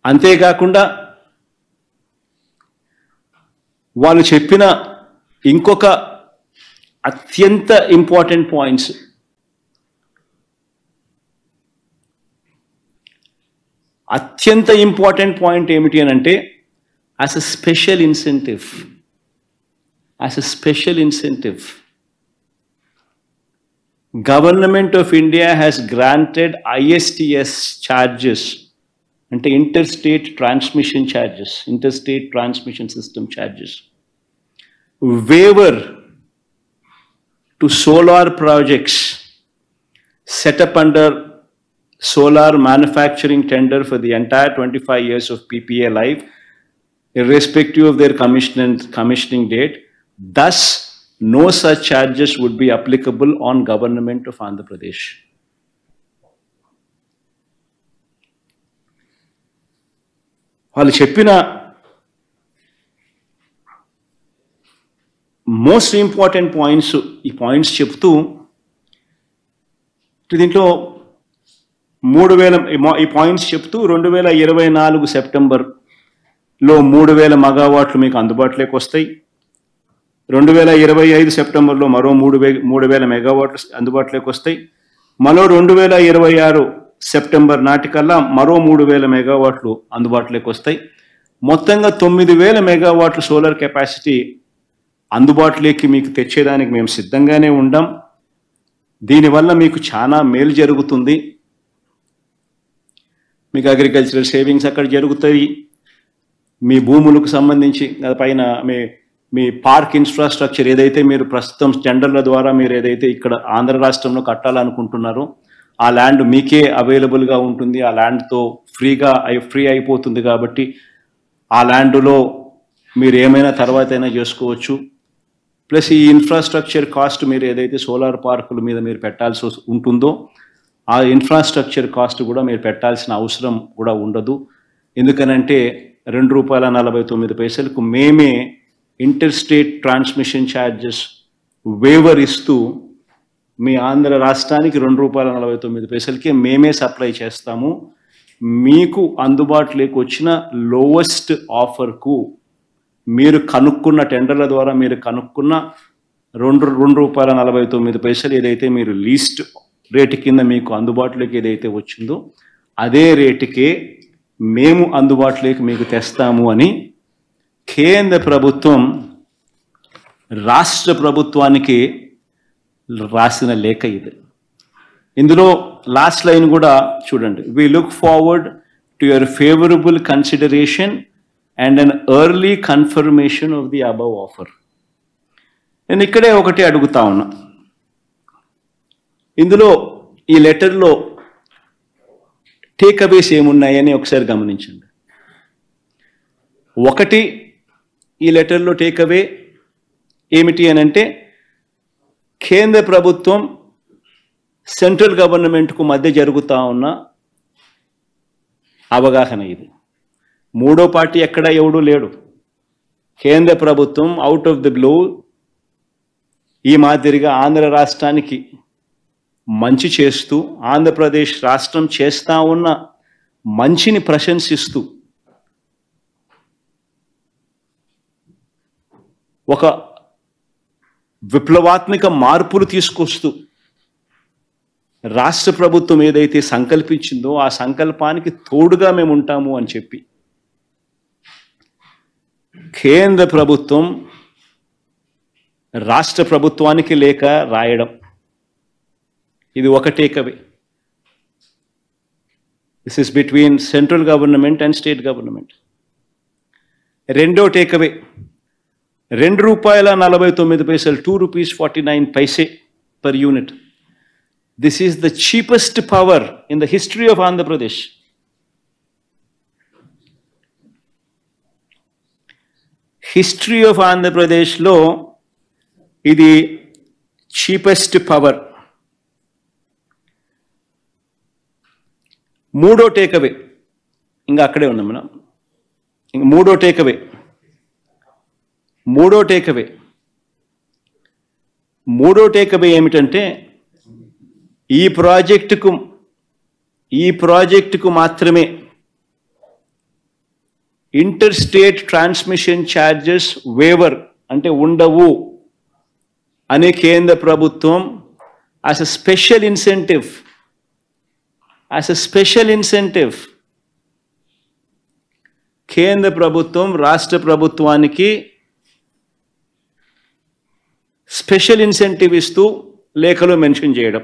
అంతేకాకుండా వాళ్ళు చెప్పిన ఇంకొక అత్యంత ఇంపార్టెంట్ పాయింట్స్, అత్యంత ఇంపార్టెంట్ పాయింట్ ఏమిటి అని అంటే, as a special incentive Government of India has granted ISTS charges, అంటే interstate transmission system charges, waiver to solar projects set up under solar manufacturing tender for the entire 25 years of PPA life, irrespective of their commissioning date. Thus, no such charges would be applicable on Government of Andhra Pradesh. వాళ్ళు చెప్పిన most important points, ఈ points చెప్తూ దీంట్లో 3000 ఈ points చెప్తూ 2024 సెప్టెంబర్లో 3000 మెగావాట్లు మీకు అందుబాటులోకి వస్తాయి. 2025 సెప్టెంబర్లో మరో 3000 మెగావాట్లు అందుబాటులోకి వస్తాయి. మరో 2026 సెప్టెంబర్ నాటికల్లా మరో 3000 మెగావాట్లు అందుబాటులోకి వస్తాయి. మొత్తంగా 9000 మెగావాట్లు సోలార్ కెపాసిటీ అందుబాటులోకి మీకు తెచ్చేదానికి మేము సిద్ధంగానే ఉండాం. దీనివల్ల మీకు చాలా మేలు జరుగుతుంది. మీకు అగ్రికల్చరల్ సేవింగ్స్ అక్కడ జరుగుతాయి. మీ భూములకు సంబంధించి పైన మీ పార్క్ ఇన్ఫ్రాస్ట్రక్చర్ ఏదైతే మీరు ప్రస్తుతం టెండర్ల ద్వారా మీరు ఏదైతే ఇక్కడ ఆంధ్ర రాష్ట్రంలో కట్టాలనుకుంటున్నారో ఆ ల్యాండ్ మీకే అవైలబుల్గా ఉంటుంది. ఆ ల్యాండ్తో ఫ్రీ అయిపోతుంది. కాబట్టి ఆ ల్యాండ్లో మీరు ఏమైనా తర్వాత అయినా చేసుకోవచ్చు. ప్లస్ ఈ ఇన్ఫ్రాస్ట్రక్చర్ కాస్ట్ మీరు ఏదైతే సోలార్ పార్కుల మీద మీరు పెట్టాల్సి ఉంటుందో ఆ ఇన్ఫ్రాస్ట్రక్చర్ కాస్ట్ కూడా మీరు పెట్టాల్సిన అవసరం కూడా ఉండదు. ఎందుకనంటే ₹2.49 మేమే ఇంటర్స్టేట్ ట్రాన్స్మిషన్ ఛార్జెస్ వేవర్ ఇస్తూ మీ ఆంధ్ర రాష్ట్రానికి ₹2.49 మేమే సప్లై చేస్తాము. మీకు అందుబాటులోకి వచ్చిన లోవెస్ట్ ఆఫర్కు మీరు కనుక్కున్న టెండర్ల ద్వారా మీరు కనుక్కున్న ₹2.49 ఏదైతే మీరు లీస్ట్ రేటు కింద మీకు అందుబాటులోకి ఏదైతే వచ్చిందో అదే రేటుకే మేము అందుబాటులోకి మీకు తెస్తాము అని కేంద్ర ప్రభుత్వం రాష్ట్ర ప్రభుత్వానికి రాసిన లేఖ ఇది. ఇందులో లాస్ట్ లైన్ కూడా చూడండి. We look forward to your favourable consideration and an early confirmation of the above offer. నేను ఇక్కడే ఒకటి అడుగుతా ఉన్నా. ఇందులో ఈ లెటర్లో టేక్అవేస్ ఏమున్నాయని ఒకసారి గమనించండి. ఒకటి, ఈ లెటర్లో టేక్అవే ఏమిటి అని అంటే కేంద్ర ప్రభుత్వం సెంట్రల్ గవర్నమెంట్కు మధ్య జరుగుతూ ఉన్న అవగాహన ఇది. మూడో పార్టీ ఎక్కడ ఎవడూ లేడు. కేంద్ర ప్రభుత్వం అవుట్ ఆఫ్ ది బ్లూ ఈ మాదిరిగా ఆంధ్ర రాష్ట్రానికి మంచి చేస్తూ ఆంధ్రప్రదేశ్ రాష్ట్రం చేస్తూ ఉన్న మంచిని ప్రశంసిస్తూ ఒక విప్లవాత్మక మార్పులు తీసుకొస్తూ రాష్ట్ర ప్రభుత్వం ఏదైతే సంకల్పించిందో ఆ సంకల్పానికి తోడుగా మేము ఉంటాము అని చెప్పి కేంద్ర ప్రభుత్వం రాష్ట్ర ప్రభుత్వానికి లేఖ రాయడం, ఇది ఒక takeaway. This is between central government and state government. రెండో takeaway ₹2.49, ₹2.49 per unit. This is the cheapest power in the history of Andhra Pradesh. History of Andhra Pradesh lo idi cheapest power. మూడో takeaway ఇంకా అక్కడే ఉన్నాం మనం. ఇంక మూడో takeaway ఏమిటంటే ఈ ప్రాజెక్టుకు మాత్రమే inter state transmission charges waiver అంటే ఉండవు అనే కేంద్ర ప్రభుత్వం యాజ్ ఎ స్పెషల్ ఇన్సెంటివ్ కేంద్ర ప్రభుత్వం రాష్ట్ర ప్రభుత్వానికి స్పెషల్ ఇన్సెంటివ్ ఇస్తూ లేఖలో మెన్షన్ చేయడం.